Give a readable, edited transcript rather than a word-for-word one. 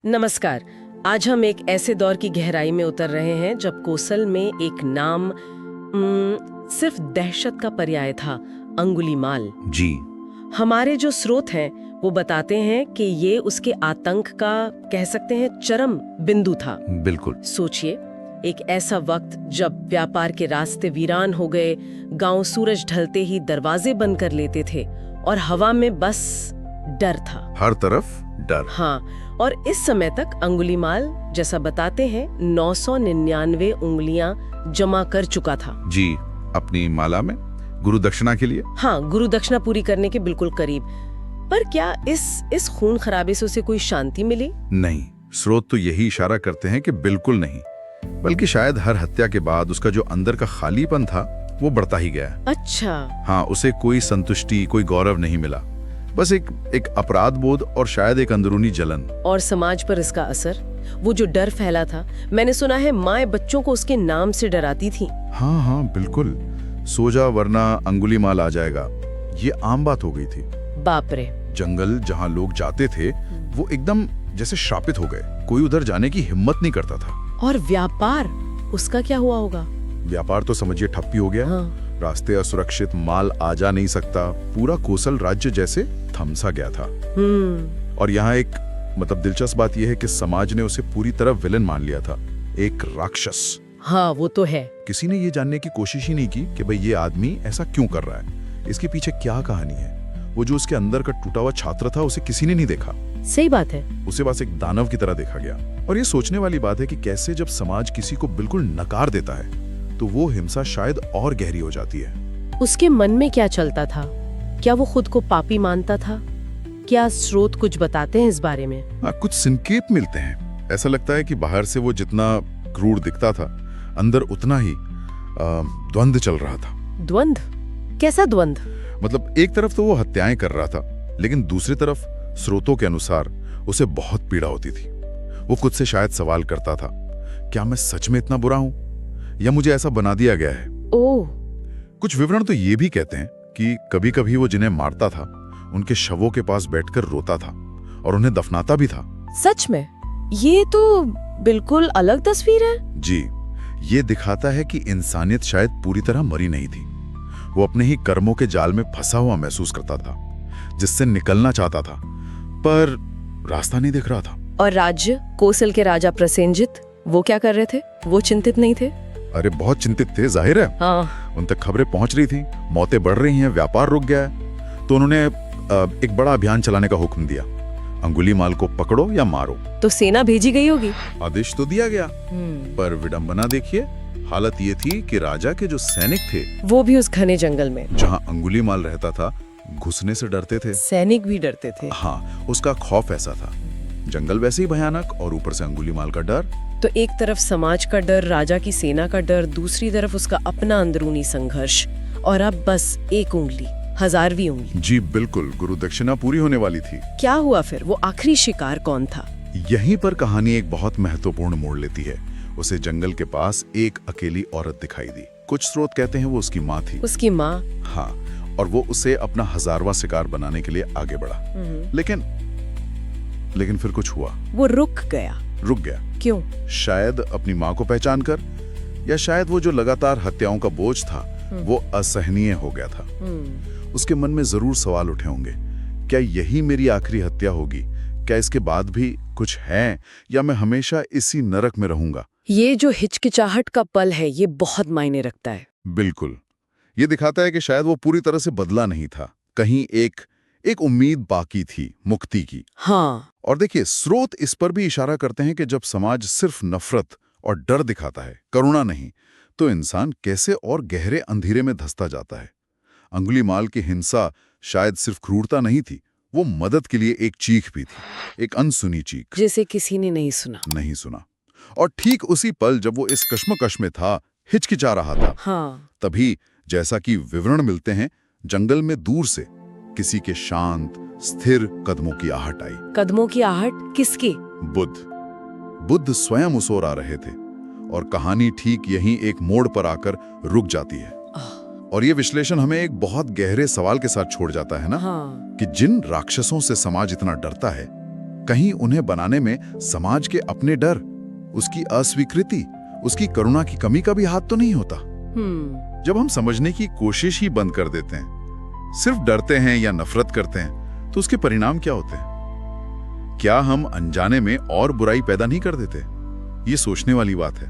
नमस्कार। आज हम एक ऐसे दौर की गहराई में उतर रहे हैं जब कोसल में एक नाम सिर्फ दहशत का पर्याय था, अंगुलीमाल। जी। हमारे जो स्रोत हैं वो बताते हैं कि ये उसके आतंक का कह सकते हैं चरम बिंदु था। बिल्कुल। सोचिए, एक ऐसा वक्त जब व्यापार के रास्ते वीरान हो गए, गांव सूरज ढलते ही दरवाजे बंद कर लेते थे और हवा में बस डर था, हर तरफ डर। हाँ, और इस समय तक अंगुलीमाल, जैसा बताते हैं, 999 उंगलियां जमा कर चुका था। जी, अपनी माला में गुरु दक्षिणा के लिए। हाँ, गुरु दक्षिणा पूरी करने के बिल्कुल करीब। पर क्या इस खून खराबे से उसे कोई शांति मिली? नहीं, स्रोत तो यही इशारा करते हैं कि बिल्कुल नहीं, बल्कि शायद हर हत्या के बाद उसका जो अंदर का खालीपन था वो बढ़ता ही गया। अच्छा। हाँ, उसे कोई संतुष्टि, कोई गौरव नहीं मिला, बस एक अपराध बोध और शायद एक अंदरूनी जलन। और समाज पर इसका असर, वो जो डर फैला था, मैंने सुना है माए बच्चों को उसके नाम से डराती थी। हाँ हाँ बिल्कुल, सो जा वरना अंगुलीमाल आ जाएगा, ये आम बात हो गई थी। बाप रे। जंगल जहाँ लोग जाते थे वो एकदम जैसे श्रापित हो गए, कोई उधर जाने की हिम्मत नहीं करता था। और व्यापार, उसका क्या हुआ होगा? व्यापार तो समझिए ठप्पी हो गया। हाँ। रास्ते असुरक्षित, माल आ जा नहीं सकता, पूरा कोसल राज्य जैसे थमसा गया था। और यहाँ एक दिलचस्प बात यह है कि समाज ने उसे पूरी तरह विलन मान लिया था, एक राक्षस। हाँ, वो तो है। किसी ने ये जानने की कोशिश ही नहीं की कि भाई ये आदमी ऐसा क्यों कर रहा है, इसके पीछे क्या कहानी है। वो जो उसके अंदर का टूटा हुआ छात्र था उसे किसी ने नहीं देखा। सही बात है। उसे बस एक दानव की तरह देखा गया। और ये सोचने वाली बात है कि कैसे जब समाज किसी को बिल्कुल नकार देता है तो वो हिंसा शायद और गहरी हो जाती है। उसके मन में क्या चलता था? क्या वो खुद को पापी मानता था? क्या स्रोत कुछ बताते हैं इस बारे में? कुछ संकेत मिलते हैं। ऐसा लगता है कि बाहर से वो जितना क्रूर दिखता था, अंदर उतना ही द्वंद्व चल रहा था। द्वंद्व? कैसा द्वंद्व? एक तरफ तो वो हत्याएं कर रहा था, लेकिन दूसरी तरफ स्रोतों के अनुसार उसे बहुत पीड़ा होती थी। वो खुद से शायद सवाल करता था, क्या मैं सच में इतना बुरा हूं या मुझे ऐसा बना दिया गया है? ओह। कुछ विवरण तो ये भी कहते हैं कि कभी-कभी वो जिन्हें मारता था उनके शवों के पास बैठकर रोता था और उन्हें दफनाता भी था। सच में? ये तो बिल्कुल अलग तस्वीर है। जी, ये दिखाता है कि इंसानियत शायद पूरी तरह मरी नहीं थी। वो अपने ही कर्मों के जाल में फंसा हुआ महसूस करता था, जिससे निकलना चाहता था, पर रास्ता नहीं दिख रहा था। और राज्य, कोसल के राजा प्रसेनजित, वो क्या कर रहे थे? वो चिंतित नहीं थे? अरे बहुत चिंतित थे, जाहिर है। हाँ। उन तक खबरें पहुंच रही थी, मौतें बढ़ रही हैं, व्यापार रुक गया है। तो उन्होंने एक बड़ा अभियान चलाने का हुक्म दिया, अंगुलीमाल को पकड़ो या मारो। तो सेना भेजी गई होगी। आदेश तो दिया गया, पर विडंबना देखिए, हालत ये थी कि राजा के जो सैनिक थे, वो भी उस घने जंगल में जहां अंगुलीमाल रहता था घुसने से डरते थे। सैनिक भी डरते थे। हाँ, उसका खौफ ऐसा था, जंगल वैसे ही भयानक और ऊपर से अंगुलीमाल का डर। तो एक तरफ समाज का डर, राजा की सेना का डर, दूसरी तरफ उसका अपना अंदरूनी संघर्ष, और अब बस एक उंगली, 1000वीं उंगली। जी बिल्कुल, गुरु दक्षिणा पूरी होने वाली थी। क्या हुआ फिर? वो आखिरी शिकार कौन था? यहीं पर कहानी एक बहुत महत्वपूर्ण मोड़ लेती है। उसे जंगल के पास एक अकेली औरत दिखाई दी। कुछ स्रोत कहते हैं वो उसकी माँ थी। उसकी माँ? हाँ, और वो उसे अपना 1000वां शिकार बनाने के लिए आगे बढ़ा। लेकिन फिर कुछ हुआ। वो रुक गया। क्यों? शायद अपनी माँ को पहचान कर, या शायद वो जो लगातार हत्याओं का बोझ था वो असहनीय हो गया था। उसके मन में जरूर सवाल उठे होंगे, क्या यही मेरी आखिरी हत्या होगी? क्या इसके बाद भी कुछ है, या मैं हमेशा इसी नरक में रहूंगा? ये जो हिचकिचाहट का पल है, ये बहुत मायने रखता है। बिल्कुल, ये दिखाता है कि शायद वो पूरी तरह से बदला नहीं था, कहीं एक उम्मीद बाकी थी मुक्ति की। हाँ। और देखिए, स्रोत इस पर भी इशारा करते हैं कि जब समाज सिर्फ नफरत और डर दिखाता है, करुणा नहीं, तो इंसान कैसे और गहरे अंधेरे में धंसता जाता है। अंगुलीमाल की हिंसा शायद सिर्फ क्रूरता नहीं थी, वो मदद के लिए एक चीख भी थी, एक अनसुनी चीख, जिसे किसी ने नहीं सुना। और ठीक उसी पल जब वो इस कश्मकश में था, हिचकिचा रहा था, हाँ, तभी जैसा कि विवरण मिलते हैं, जंगल में दूर से किसी के शांत स्थिर कदमों की आहट आई। कदमों की आहट? किसकी? बुद्ध स्वयं उस ओर आ रहे थे। और कहानी ठीक यहीं एक मोड़ पर आकर रुक जाती है। और ये विश्लेषण हमें एक बहुत गहरे सवाल के साथ छोड़ जाता है ना। हाँ। कि जिन राक्षसों से समाज इतना डरता है, कहीं उन्हें बनाने में समाज के अपने डर, उसकी अस्वीकृति, उसकी करुणा की कमी का भी हाथ तो नहीं होता? जब हम समझने की कोशिश ही बंद कर देते हैं, सिर्फ डरते हैं या नफरत करते हैं, तो उसके परिणाम क्या होते हैं? क्या हम अनजाने में और बुराई पैदा नहीं कर देते? ये सोचने वाली बात है।